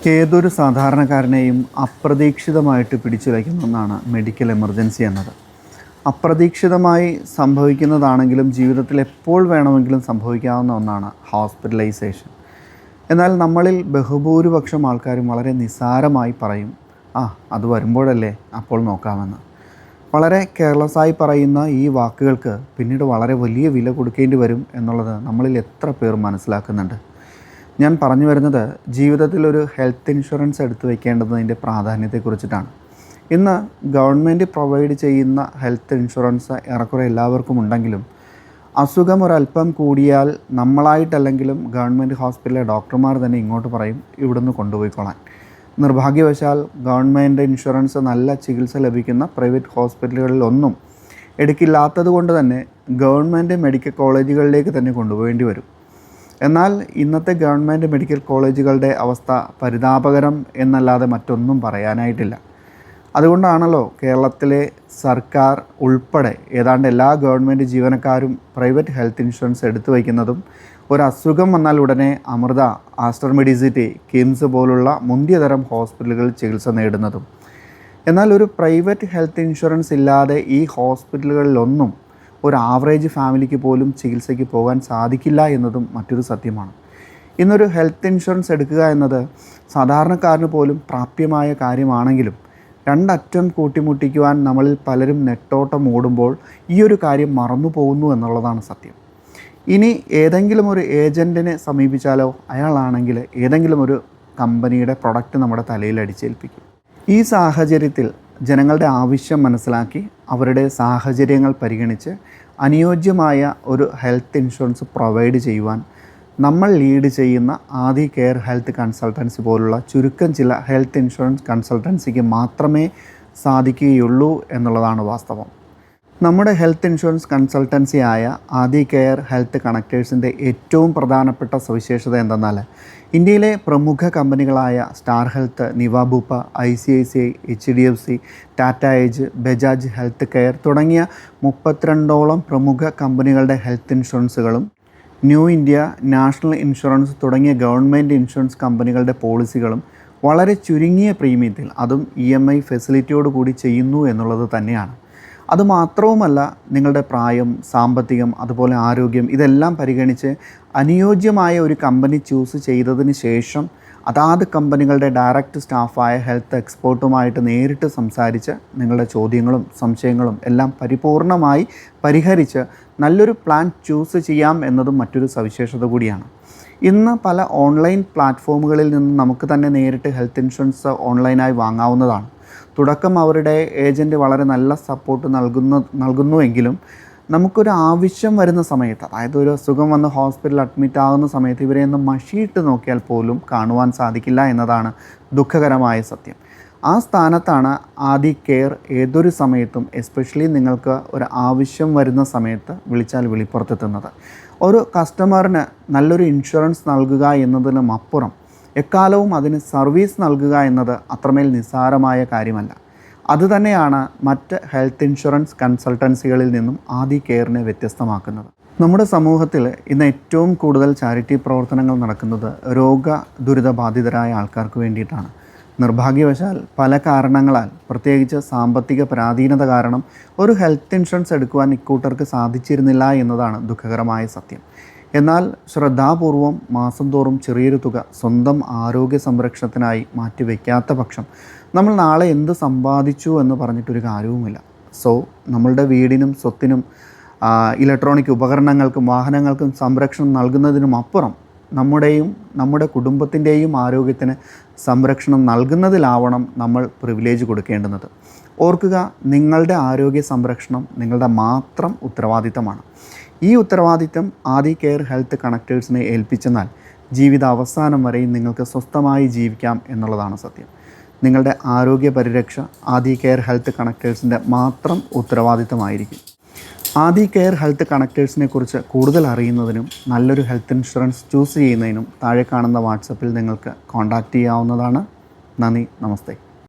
ഏതൊരു സാധാരണക്കാരനെയും അപ്രതീക്ഷിതമായിട്ട് പിടിച്ചുലയ്ക്കുന്ന ഒന്നാണ് മെഡിക്കൽ എമർജൻസി എന്നത്. അപ്രതീക്ഷിതമായി സംഭവിക്കുന്നതാണെങ്കിലും ജീവിതത്തിൽ എപ്പോൾ വേണമെങ്കിലും സംഭവിക്കാവുന്ന ഒന്നാണ് ഹോസ്പിറ്റലൈസേഷൻ. എന്നാൽ നമ്മളിൽ ബഹുഭൂരിപക്ഷം ആൾക്കാരും വളരെ നിസ്സാരമായി പറയും, അത് വരുമ്പോഴല്ലേ, അപ്പോൾ നോക്കാമെന്ന്. വളരെ കെയർലെസ്സായി പറയുന്ന ഈ വാക്കുകൾക്ക് പിന്നീട് വളരെ വലിയ വില കൊടുക്കേണ്ടി വരും എന്നുള്ളത് നമ്മളിൽ എത്ര പേർ മനസ്സിലാക്കുന്നുണ്ട്? ഞാൻ പറഞ്ഞു വരുന്നത് ജീവിതത്തിൽ ഒരു ഹെൽത്ത് ഇൻഷുറൻസ് എടുത്തു വയ്ക്കേണ്ടതിൻ്റെ പ്രാധാന്യത്തെക്കുറിച്ചിട്ടാണ്. ഇന്ന് ഗവൺമെൻറ് പ്രൊവൈഡ് ചെയ്യുന്ന ഹെൽത്ത് ഇൻഷുറൻസ് ഏറെക്കുറെ എല്ലാവർക്കും ഉണ്ടെങ്കിലും അസുഖം ഒരല്പം കൂടിയാൽ നമ്മളായിട്ടല്ലെങ്കിലും ഗവൺമെൻറ് ഹോസ്പിറ്റലിലെ ഡോക്ടർമാർ തന്നെ ഇങ്ങോട്ട് പറയും, ഇവിടുന്ന് കൊണ്ടുപോയിക്കൊള്ളാൻ. നിർഭാഗ്യവശാൽ ഗവൺമെൻറ് ഇൻഷുറൻസ് നല്ല ചികിത്സ ലഭിക്കുന്ന പ്രൈവറ്റ് ഹോസ്പിറ്റലുകളിലൊന്നും എടുക്കില്ലാത്തത് കൊണ്ട് തന്നെ ഗവൺമെൻറ് മെഡിക്കൽ കോളേജുകളിലേക്ക് തന്നെ കൊണ്ടുപോകേണ്ടി വരും. എന്നാൽ ഇന്നത്തെ ഗവൺമെൻറ് മെഡിക്കൽ കോളേജുകളുടെ അവസ്ഥ പരിതാപകരം എന്നല്ലാതെ മറ്റൊന്നും പറയാനായിട്ടില്ല. അതുകൊണ്ടാണല്ലോ കേരളത്തിലെ സർക്കാർ ഉൾപ്പെടെ ഏതാണ്ട് എല്ലാ ഗവൺമെൻറ് ജീവനക്കാരും പ്രൈവറ്റ് ഹെൽത്ത് ഇൻഷുറൻസ് എടുത്തു വയ്ക്കുന്നതും ഒരു അസുഖം വന്നാൽ ഉടനെ അമൃത, ആസ്റ്റർ മെഡിസിറ്റി, കിംസ് പോലുള്ള മുന്തിയ തരം ഹോസ്പിറ്റലുകളിൽ ചികിത്സ നേടുന്നതും. എന്നാൽ ഒരു പ്രൈവറ്റ് ഹെൽത്ത് ഇൻഷുറൻസ് ഇല്ലാതെ ഈ ഹോസ്പിറ്റലുകളിലൊന്നും ഒരു ആവറേജ് ഫാമിലിക്ക് പോലും ചികിത്സയ്ക്ക് പോകാൻ സാധിക്കില്ല എന്നതും മറ്റൊരു സത്യമാണ്. ഇന്നൊരു ഹെൽത്ത് ഇൻഷുറൻസ് എടുക്കുക എന്നത് സാധാരണക്കാരന് പോലും പ്രാപ്യമായ കാര്യമാണെങ്കിലും രണ്ടറ്റം കൂട്ടിമുട്ടിക്കുവാൻ നമ്മളിൽ പലരും നെട്ടോട്ടം ഓടുമ്പോൾ ഈ ഒരു കാര്യം മറന്നു പോകുന്നു എന്നുള്ളതാണ് സത്യം. ഇനി ഏതെങ്കിലും ഒരു ഏജൻറ്റിനെ സമീപിച്ചാലോ അയാളാണെങ്കിൽ ഏതെങ്കിലും ഒരു കമ്പനിയുടെ പ്രൊഡക്റ്റ് നമ്മുടെ തലയിൽ അടിച്ചേൽപ്പിക്കും. ഈ സാഹചര്യത്തിൽ ജനങ്ങളുടെ ആവശ്യം മനസ്സിലാക്കി അവരുടെ സാഹചര്യങ്ങൾ പരിഗണിച്ച് അനുയോജ്യമായ ഒരു ഹെൽത്ത് ഇൻഷുറൻസ് പ്രൊവൈഡ് ചെയ്യുവാൻ നമ്മൾ ലീഡ് ചെയ്യുന്ന ആദി കെയർ ഹെൽത്ത് കൺസൾട്ടൻസി പോലുള്ള ചുരുക്കം ചില ഹെൽത്ത് ഇൻഷുറൻസ് കൺസൾട്ടൻസിക്ക് മാത്രമേ സാധിക്കുകയുള്ളൂ എന്നുള്ളതാണ് വാസ്തവം. നമ്മുടെ ഹെൽത്ത് ഇൻഷുറൻസ് കൺസൾട്ടൻസി ആയ ആദി കെയർ ഹെൽത്ത് കണക്റ്റേഴ്സിൻ്റെ ഏറ്റവും പ്രധാനപ്പെട്ട സവിശേഷത എന്തെന്നാൽ ഇന്ത്യയിലെ പ്രമുഖ കമ്പനികളായ star health, Niva Bupa, ICICI, HDFC, Tata AIG, Bajaj health care തുടങ്ങിയ 32ഓളം പ്രമുഖ കമ്പനികളുടെ ഹെൽത്ത് ഇൻഷുറൻസുകളും ന്യൂ ഇന്ത്യ, നാഷണൽ ഇൻഷുറൻസ് തുടങ്ങിയ ഗവൺമെൻറ് ഇൻഷുറൻസ് കമ്പനികളുടെ പോളിസികളും വളരെ ചുരുങ്ങിയ പ്രീമിയത്തിൽ, അതും EMI ഫെസിലിറ്റിയോട് കൂടി ചെയ്യുന്നു എന്നുള്ളത് തന്നെയാണ്. അതുമാത്രവുമല്ല, നിങ്ങളുടെ പ്രായം, സാമ്പത്തികം, അതുപോലെ ആരോഗ്യം ഇതെല്ലാം പരിഗണിച്ച് അനുയോജ്യമായ ഒരു കമ്പനി ചൂസ് ചെയ്തതിന് ശേഷം അതാത് കമ്പനികളുടെ ഡയറക്റ്റ് സ്റ്റാഫായ ഹെൽത്ത് എക്സ്പേർട്ടുമായിട്ട് നേരിട്ട് സംസാരിച്ച് നിങ്ങളുടെ ചോദ്യങ്ങളും സംശയങ്ങളും എല്ലാം പരിപൂർണമായി പരിഹരിച്ച് നല്ലൊരു പ്ലാൻ ചൂസ് ചെയ്യാം എന്നതും മറ്റൊരു സവിശേഷത കൂടിയാണ്. ഇന്ന് പല ഓൺലൈൻ പ്ലാറ്റ്ഫോമുകളിൽ നിന്ന് നമുക്ക് തന്നെ നേരിട്ട് ഹെൽത്ത് ഇൻഷുറൻസ് ഓൺലൈനായി വാങ്ങാവുന്നതാണ്. തുടക്കം അവരുടെ ഏജൻറ്റ് വളരെ നല്ല സപ്പോർട്ട് നൽകുന്നുവെങ്കിലും നമുക്കൊരു ആവശ്യം വരുന്ന സമയത്ത്, അതായത് ഒരു അസുഖം വന്ന് ഹോസ്പിറ്റലിൽ അഡ്മിറ്റ് ആകുന്ന സമയത്ത് ഇവരെ ഒന്ന് മഷിയിട്ട് നോക്കിയാൽ പോലും കാണുവാൻ സാധിക്കില്ല എന്നതാണ് ദുഃഖകരമായ സത്യം. ആ സ്ഥാനത്താണ് ആദി കെയർ ഏതൊരു സമയത്തും, എസ്പെഷ്യലി നിങ്ങൾക്ക് ഒരു ആവശ്യം വരുന്ന സമയത്ത് വിളിച്ചാൽ വിളിപ്പുറത്തെത്തുന്നത്. ഒരു കസ്റ്റമറിന് നല്ലൊരു ഇൻഷുറൻസ് നൽകുക എന്നതിനും അപ്പുറം എക്കാലവും അതിന് സർവീസ് നൽകുക എന്നത് അത്രമേൽ നിസ്സാരമായ കാര്യമല്ല. അതുതന്നെയാണ് മറ്റ് ഹെൽത്ത് ഇൻഷുറൻസ് കൺസൾട്ടൻസികളിൽ നിന്നും ആദി കെയറിനെ വ്യത്യസ്തമാക്കുന്നത്. നമ്മുടെ സമൂഹത്തിൽ ഇന്ന് ഏറ്റവും കൂടുതൽ ചാരിറ്റി പ്രവർത്തനങ്ങൾ നടക്കുന്നത് രോഗദുരിതബാധിതരായ ആൾക്കാർക്ക് വേണ്ടിയിട്ടാണ്. നിർഭാഗ്യവശാൽ പല കാരണങ്ങളാൽ, പ്രത്യേകിച്ച് സാമ്പത്തിക പരാധീനത കാരണം ഒരു ഹെൽത്ത് ഇൻഷുറൻസ് എടുക്കുവാൻ ഇക്കൂട്ടർക്ക് സാധിച്ചിരുന്നില്ല എന്നതാണ് ദുഃഖകരമായ സത്യം. എന്നാൽ ശ്രദ്ധാപൂർവം മാസം തോറും ചെറിയൊരു തുക സ്വന്തം ആരോഗ്യ സംരക്ഷണത്തിനായി മാറ്റിവെക്കാത്ത പക്ഷം നമ്മൾ നാളെ എന്ത് സമ്പാദിച്ചു എന്ന് പറഞ്ഞിട്ടൊരു കാര്യവുമില്ല. നമ്മളുടെ വീടിനും സ്വത്തിനും ഇലക്ട്രോണിക് ഉപകരണങ്ങൾക്കും വാഹനങ്ങൾക്കും സംരക്ഷണം നൽകുന്നതിനും അപ്പുറം നമ്മുടെ കുടുംബത്തിൻ്റെയും ആരോഗ്യത്തിന് സംരക്ഷണം നൽകുന്നതിലാവണം നമ്മൾ പ്രിവിലേജ് കൊടുക്കേണ്ടുന്നത്. ഓർക്കുക, നിങ്ങളുടെ ആരോഗ്യ സംരക്ഷണം നിങ്ങളുടെ മാത്രം ഉത്തരവാദിത്തമാണ്. ഈ ഉത്തരവാദിത്തം ആദി കെയർ ഹെൽത്ത് കണക്റ്റേഴ്സിനെ ഏൽപ്പിച്ചെന്നാൽ ജീവിത അവസാനം വരെയും നിങ്ങൾക്ക് സ്വസ്ഥമായി ജീവിക്കാം എന്നുള്ളതാണ് സത്യം. നിങ്ങളുടെ ആരോഗ്യ പരിരക്ഷ ആദി കെയർ ഹെൽത്ത് കണക്റ്റേഴ്സിൻ്റെ മാത്രം ഉത്തരവാദിത്തമായിരിക്കും. ആദി കെയർ ഹെൽത്ത് കണക്റ്റേഴ്സിനെ കുറിച്ച് കൂടുതൽ അറിയുന്നതിനും നല്ലൊരു ഹെൽത്ത് ഇൻഷുറൻസ് ചൂസ് ചെയ്യുന്നതിനും താഴെ കാണുന്ന വാട്സപ്പിൽ നിങ്ങൾക്ക് കോൺടാക്റ്റ് ചെയ്യാവുന്നതാണ്. നന്ദി, നമസ്തേ.